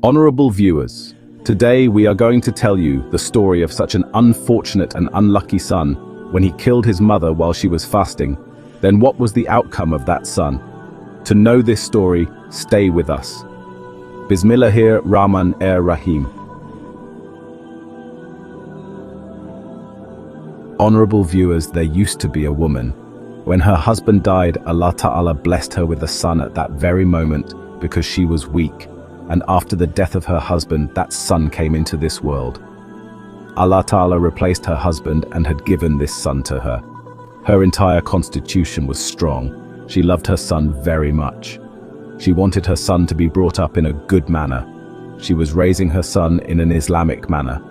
Honorable viewers, today we are going to tell you the story of such an unfortunate and unlucky son when he killed his mother while she was fasting. Then what was the outcome of that son? To know this story, stay with us. Bismillahir-Rahman-Rahim. Honorable viewers, there used to be a woman. When her husband died, Allah Ta'ala blessed her with a son at that very moment because she was weak. And after the death of her husband, that son came into this world. Allah Ta'ala replaced her husband and had given this son to her. Her entire constitution was strong. She loved her son very much. She wanted her son to be brought up in a good manner. She was raising her son in an Islamic manner.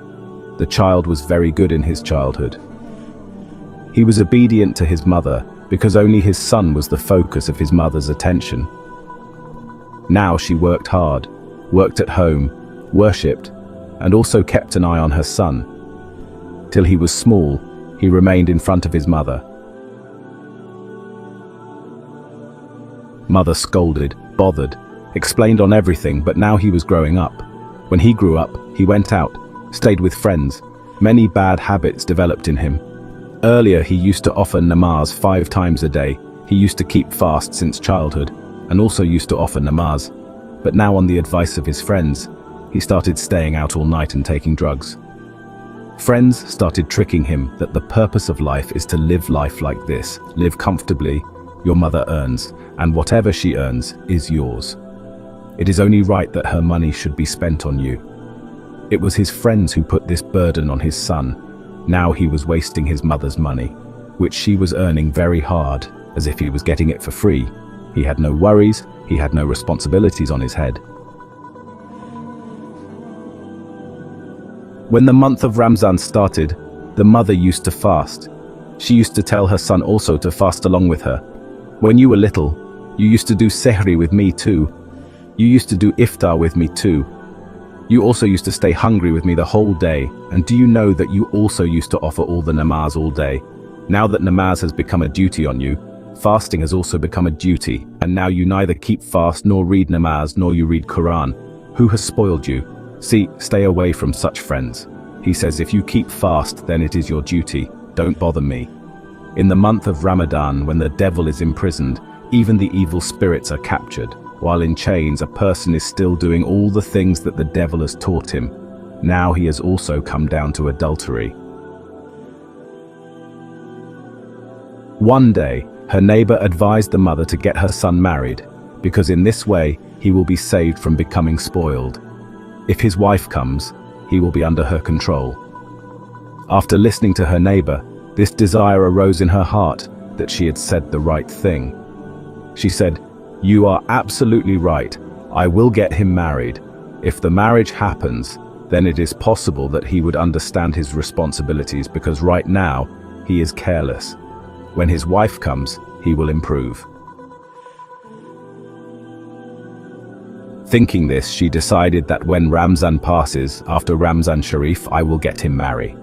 The child was very good in his childhood. He was obedient to his mother because only his son was the focus of his mother's attention. Now she worked hard, worked at home, worshipped, and also kept an eye on her son. Till he was small, he remained in front of his mother. Mother scolded, bothered, explained on everything, but now he was growing up. When he grew up, he went out, stayed with friends. Many bad habits developed in him. Earlier, he used to offer namaz 5 times a day. He used to keep fast since childhood, and also used to offer namaz. But now, on the advice of his friends, he started staying out all night and taking drugs. Friends started tricking him that the purpose of life is to live life like this. Live comfortably, your mother earns, and whatever she earns is yours. It is only right that her money should be spent on you. It was his friends who put this burden on his son. Now he was wasting his mother's money, which she was earning very hard, as if he was getting it for free. He had no worries, he had no responsibilities on his head. When the month of Ramzan started, the mother used to fast. She used to tell her son also to fast along with her. When you were little, you used to do sehri with me too. You used to do iftar with me too. You also used to stay hungry with me the whole day. And do you know that you also used to offer all the namaz all day? Now that namaz has become a duty on you, fasting has also become a duty, and now you neither keep fast nor read namaz nor you read Quran. Who has spoiled you? See, stay away from such friends. He says if you keep fast, then it is your duty. Don't bother me. In the month of Ramadan, when the devil is imprisoned, even the evil spirits are captured. While in chains, a person is still doing all the things that the devil has taught him. Now he has also come down to adultery. One day, her neighbor advised the mother to get her son married, because in this way, he will be saved from becoming spoiled. If his wife comes, he will be under her control. After listening to her neighbor, this desire arose in her heart that she had said the right thing. She said, "You are absolutely right. I will get him married. If the marriage happens, then it is possible that he would understand his responsibilities because right now, he is careless. When his wife comes, he will improve." Thinking this, she decided that when Ramzan passes, after Ramzan Sharif, I will get him married.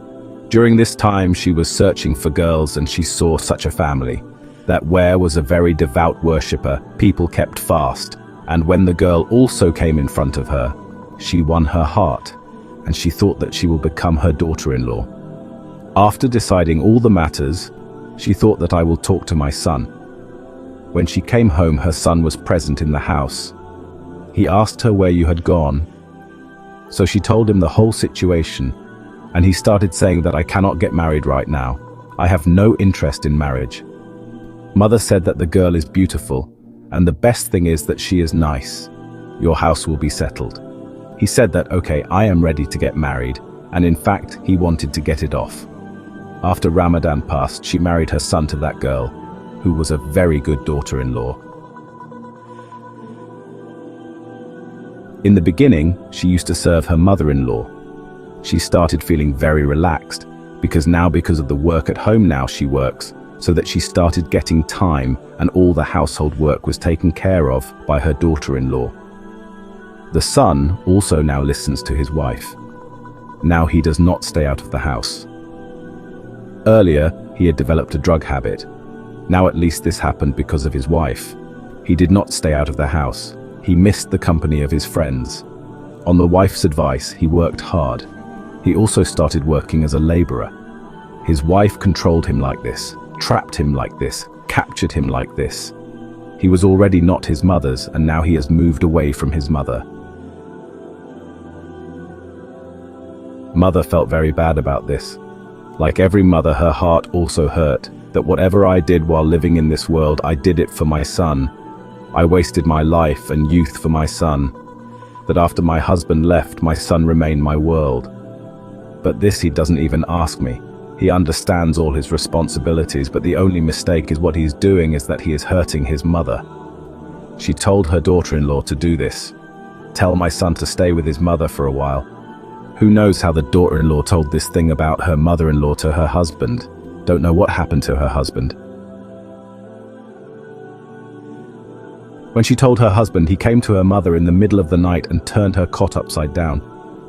During this time, she was searching for girls and she saw such a family. That where was a very devout worshipper, people kept fast, and when the girl also came in front of her, she won her heart, and she thought that she will become her daughter-in-law. After deciding all the matters, she thought that I will talk to my son. When she came home, her son was present in the house. He asked her where you had gone. So she told him the whole situation, and he started saying that I cannot get married right now. I have no interest in marriage. Mother said that the girl is beautiful, and the best thing is that she is nice. Your house will be settled. He said that, okay, I am ready to get married, and in fact, he wanted to get it off. After Ramadan passed, she married her son to that girl, who was a very good daughter-in-law. In the beginning, she used to serve her mother-in-law. She started feeling very relaxed, because of the work at home now she works, so that she started getting time and all the household work was taken care of by her daughter-in-law. The son also now listens to his wife. Now he does not stay out of the house. Earlier, he had developed a drug habit. Now at least this happened because of his wife. He did not stay out of the house. He missed the company of his friends. On the wife's advice, he worked hard. He also started working as a laborer. His wife controlled him like this, trapped him like this, captured him like this. He was already not his mother's, and now he has moved away from his mother. Mother felt very bad about this. Like every mother, her heart also hurt, that whatever I did while living in this world, I did it for my son. I wasted my life and youth for my son. That after my husband left, my son remained my world. But this he doesn't even ask me. He understands all his responsibilities, but the only mistake is what he's doing is that he is hurting his mother. She told her daughter-in-law to do this. Tell my son to stay with his mother for a while. Who knows how the daughter-in-law told this thing about her mother-in-law to her husband. Don't know what happened to her husband. When she told her husband, he came to her mother in the middle of the night and turned her cot upside down.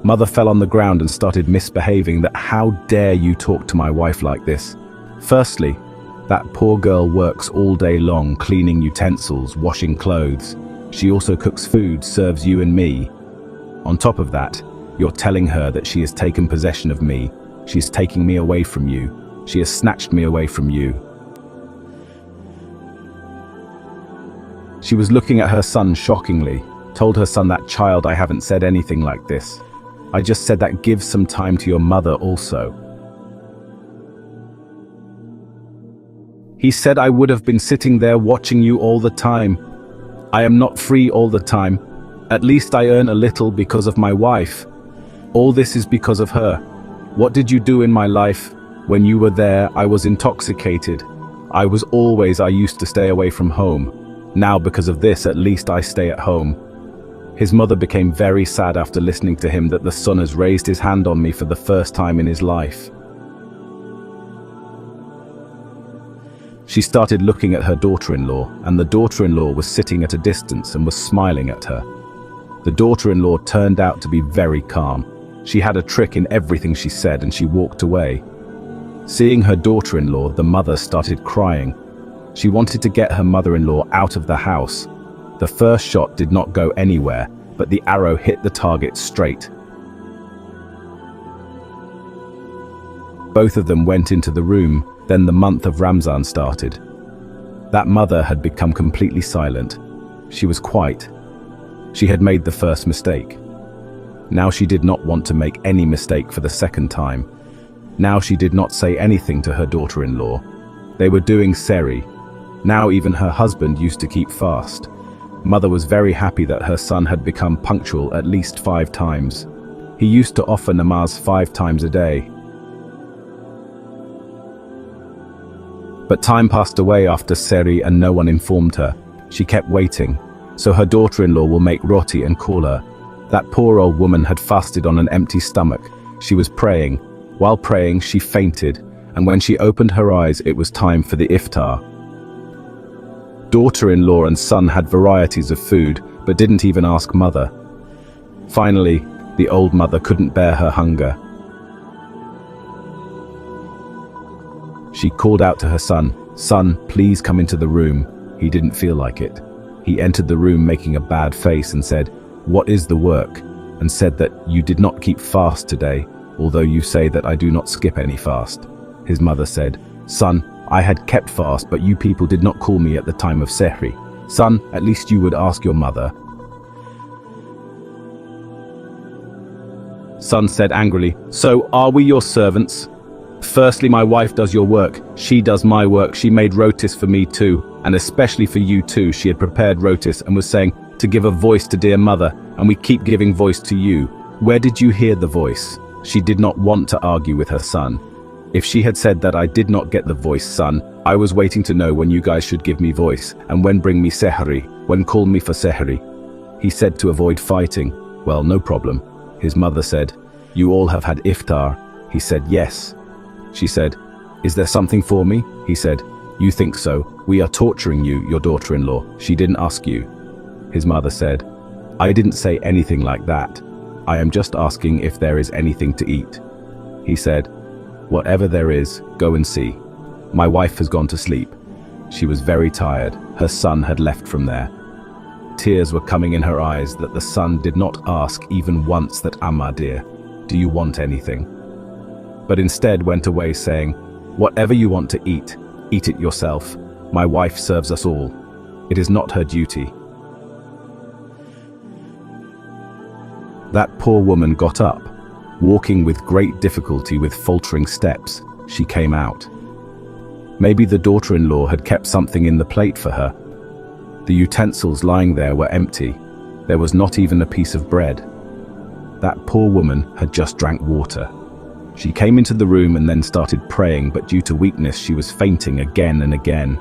Mother fell on the ground and started misbehaving. That how dare you talk to my wife like this? Firstly, that poor girl works all day long cleaning utensils, washing clothes. She also cooks food, serves you and me. On top of that, you're telling her that she has taken possession of me. She is taking me away from you. She has snatched me away from you. She was looking at her son shockingly, told her son, that child, I haven't said anything like this. I just said that give some time to your mother also. He said I would have been sitting there watching you all the time. I am not free all the time. At least I earn a little because of my wife. All this is because of her. What did you do in my life? When you were there, I was intoxicated. I used to stay away from home. Now because of this, at least I stay at home. His mother became very sad after listening to him that the son has raised his hand on me for the first time in his life. She started looking at her daughter-in-law, and the daughter-in-law was sitting at a distance and was smiling at her. The daughter-in-law turned out to be very calm. She had a trick in everything she said, and she walked away. Seeing her daughter-in-law, the mother started crying. She wanted to get her mother-in-law out of the house. The first shot did not go anywhere, but the arrow hit the target straight. Both of them went into the room. Then the month of Ramzan started. That mother had become completely silent. She was quiet. She had made the first mistake. Now she did not want to make any mistake for the second time. Now she did not say anything to her daughter-in-law. They were doing sehri. Now even her husband used to keep fast. Mother was very happy that her son had become punctual at least 5 times. He used to offer namaz 5 times a day. But time passed away after sehri and no one informed her. She kept waiting, so her daughter-in-law will make roti and call her. That poor old woman had fasted on an empty stomach. She was praying. While praying, she fainted, and when she opened her eyes, it was time for the iftar. Daughter-in-law and son had varieties of food, but didn't even ask mother. Finally, the old mother couldn't bear her hunger. She called out to her son, "Son, please come into the room." He didn't feel like it. He entered the room making a bad face and said, "What is the work?" and said that you did not keep fast today, although you say that I do not skip any fast. His mother said, "Son, I had kept fast, but you people did not call me at the time of sehri. Son, at least you would ask your mother." Son said angrily, "So are we your servants? Firstly, my wife does your work. She does my work. She made rotis for me too, and especially for you too. She had prepared rotis and was saying to give a voice to dear mother, and we keep giving voice to you. Where did you hear the voice?" She did not want to argue with her son. If she had said that I did not get the voice, son, I was waiting to know when you guys should give me voice, and when bring me sehri, when call me for sehri. He said to avoid fighting. Well, no problem. His mother said, "You all have had iftar." He said, "Yes." She said, "Is there something for me?" He said, "You think so. We are torturing you, your daughter-in-law. She didn't ask you." His mother said, "I didn't say anything like that. I am just asking if there is anything to eat." He said, "Whatever there is, go and see. My wife has gone to sleep." She was very tired. Her son had left from there. tears were coming in her eyes that the son did not ask even once that Amma dear, do you want anything? But instead went away saying, whatever you want to eat it yourself. My wife serves us all. It is not her duty. That poor woman got up, walking with great difficulty with faltering steps. She came out. Maybe the daughter-in-law had kept something in the plate for her. The utensils lying there were empty. There was not even a piece of bread. That poor woman had just drank water. She came into the room and then started praying, but due to weakness she was fainting again and again.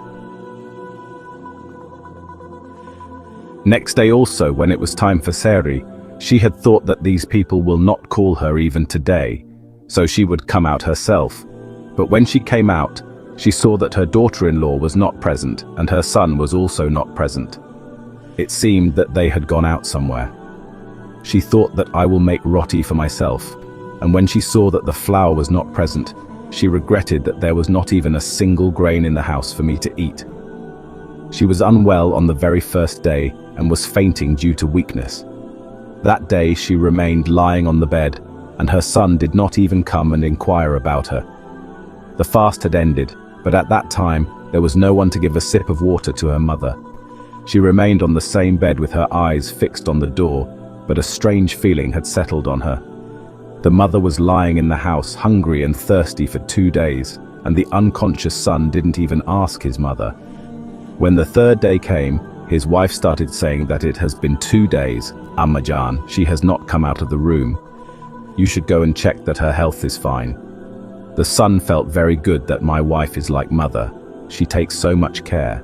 Next day also, when it was time for Sehri, she had thought that these people will not call her even today, so she would come out herself. But when she came out, she saw that her daughter-in-law was not present and her son was also not present. It seemed that they had gone out somewhere. She thought that I will make roti for myself, and when she saw that the flour was not present, she regretted that there was not even a single grain in the house for me to eat. She was unwell on the very first day and was fainting due to weakness. That day she remained lying on the bed, and her son did not even come and inquire about her. The fast had ended, but at that time there was no one to give a sip of water to her mother. She remained on the same bed with her eyes fixed on the door, but a strange feeling had settled on her. The mother was lying in the house hungry and thirsty for 2 days, and the unconscious son didn't even ask his mother. When the third day came, his wife started saying that it has been 2 days, Ammajan, she has not come out of the room. You should go and check that her health is fine. The son felt very good that my wife is like mother. She takes so much care.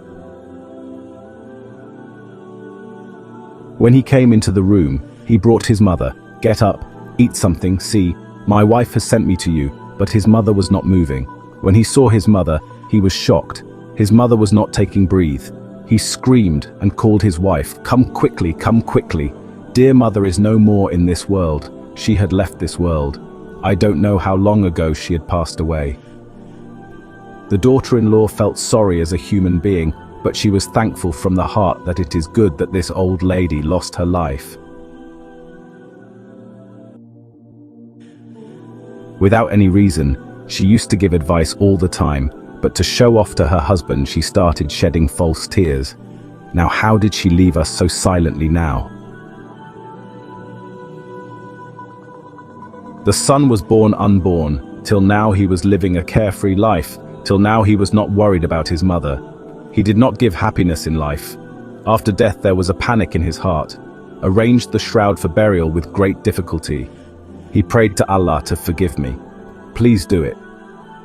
When he came into the room, he brought his mother. Get up, eat something, see, my wife has sent me to you, but his mother was not moving. When he saw his mother, he was shocked. His mother was not taking breath. He screamed and called his wife, come quickly, come quickly. Dear mother is no more in this world. She had left this world. I don't know how long ago she had passed away. The daughter-in-law felt sorry as a human being, but she was thankful from the heart that it is good that this old lady lost her life. Without any reason, she used to give advice all the time, but to show off to her husband she started shedding false tears. Now how did she leave us so silently now? The son was born unborn, till now he was living a carefree life, till now he was not worried about his mother. He did not give happiness in life. After death there was a panic in his heart. Arranged the shroud for burial with great difficulty. He prayed to Allah to forgive me. Please do it.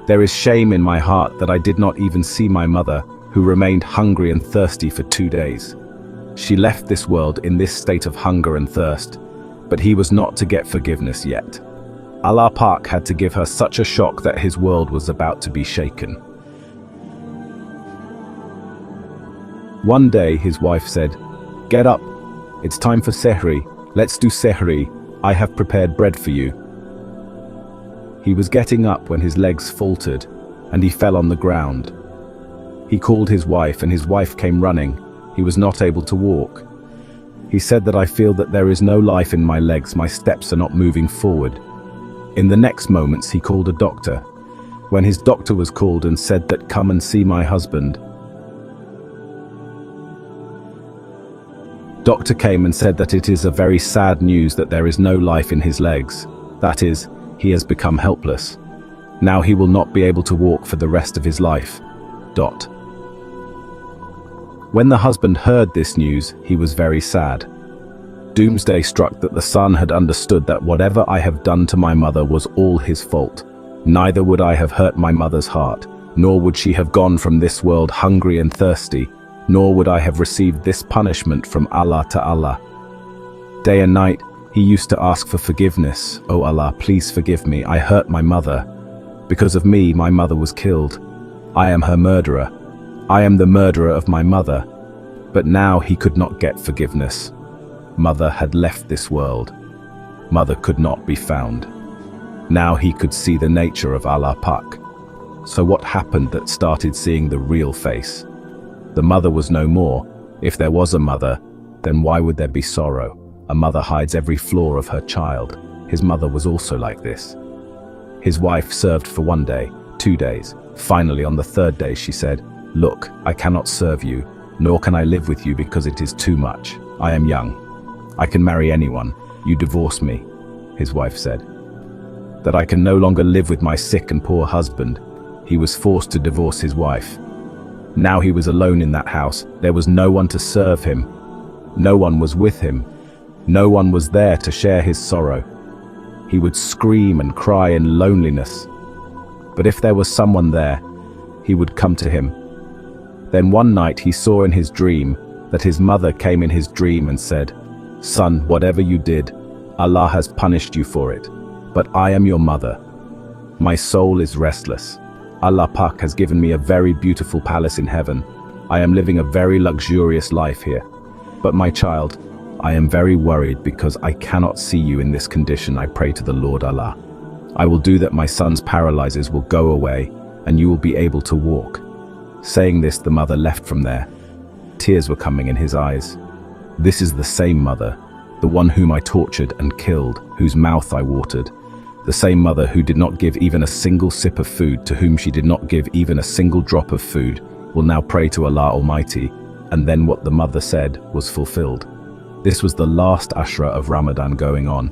There is shame in my heart that I did not even see my mother, who remained hungry and thirsty for 2 days. She left this world in this state of hunger and thirst, but he was not to get forgiveness yet. Allah Pak had to give her such a shock that his world was about to be shaken. One day his wife said, "Get up, it's time for Sehri, let's do Sehri, I have prepared bread for you." He was getting up when his legs faltered, and he fell on the ground. He called his wife and his wife came running. He was not able to walk. He said that I feel that there is no life in my legs, my steps are not moving forward. In the next moments he called a doctor. When his doctor was called and said that come and see my husband. Doctor came and said that it is a very sad news that there is no life in his legs. That is, he has become helpless. Now he will not be able to walk for the rest of his life. When the husband heard this news, he was very sad. Doomsday struck that the son had understood that whatever I have done to my mother was all his fault. Neither would I have hurt my mother's heart, nor would she have gone from this world hungry and thirsty, nor would I have received this punishment from Allah Ta'ala. Day and night, he used to ask for forgiveness. "Oh Allah, please forgive me, I hurt my mother. Because of me, my mother was killed. I am her murderer. I am the murderer of my mother." But now he could not get forgiveness. Mother had left this world. Mother could not be found. Now he could see the nature of Allah Pak. So what happened that started seeing the real face? The mother was no more. If there was a mother, Then why would there be sorrow? A mother hides every flaw of her child. His mother was also like this. His wife served for 1 day, 2 days. Finally, on the 3rd day, she said, "Look, I cannot serve you, nor can I live with you because it is too much. I am young. I can marry anyone. You divorce me," his wife said. That I can no longer live with my sick and poor husband. He was forced to divorce his wife. Now he was alone in that house. There was no one to serve him. No one was with him. No one was there to share his sorrow. He would scream and cry in loneliness. But if there was someone there, he would come to him. Then one night he saw in his dream that his mother came in his dream and said, "Son, whatever you did, Allah has punished you for it. But I am your mother. My soul is restless. Allah Pak has given me a very beautiful palace in heaven. I am living a very luxurious life here. But my child, I am very worried because I cannot see you in this condition. I pray to the Lord Allah. I will do that my son's paralysis will go away and you will be able to walk." Saying this, the mother left from there. Tears were coming in his eyes. This is the same mother, the one whom I tortured and killed, whose mouth I watered. The same mother who did not give even a single sip of food, to whom she did not give even a single drop of food, will now pray to Allah Almighty, and then what the mother said was fulfilled. This was the last Ashra of Ramadan going on.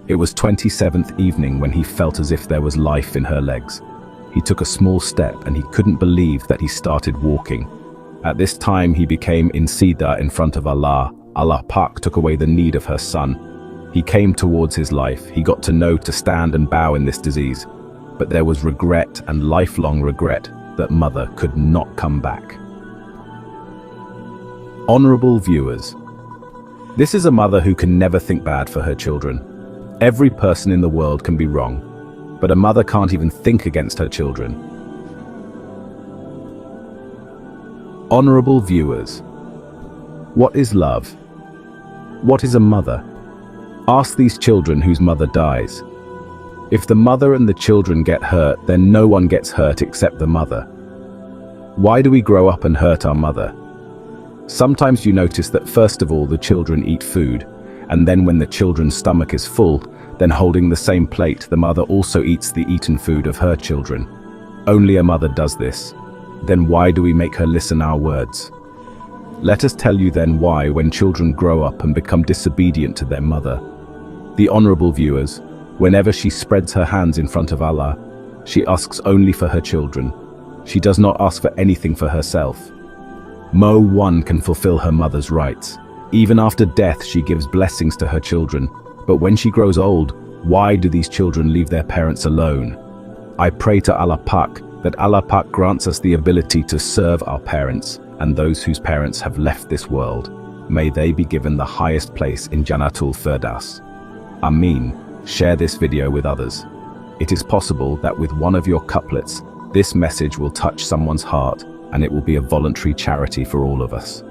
It was 27th evening when he felt as if there was life in her legs. He took a small step and he couldn't believe that he started walking. At this time he became insida in front of Allah. Allah Pak took away the need of her son. He came towards his life. He got to know to stand and bow in this disease. But there was regret and lifelong regret that mother could not come back. Honorable viewers, this is a mother who can never think bad for her children. Every person in the world can be wrong, but a mother can't even think against her children. Honorable viewers, what is love? What is a mother? Ask these children whose mother dies. If the mother and the children get hurt, then no one gets hurt except the mother. Why do we grow up and hurt our mother? Sometimes you notice that first of all the children eat food, and then when the children's stomach is full, then holding the same plate, the mother also eats the eaten food of her children. Only a mother does this. Then why do we make her listen our words? Let us tell you then why, when children grow up and become disobedient to their mother. The honorable viewers, whenever she spreads her hands in front of Allah, she asks only for her children. She does not ask for anything for herself. No one can fulfill her mother's rights. Even after death, she gives blessings to her children. But when she grows old, why do these children leave their parents alone? I pray to Allah Pak that Allah Pak grants us the ability to serve our parents and those whose parents have left this world. May they be given the highest place in Jannatul Firdaus. Ameen. Share this video with others. It is possible that with one of your couplets, this message will touch someone's heart, and it will be a voluntary charity for all of us.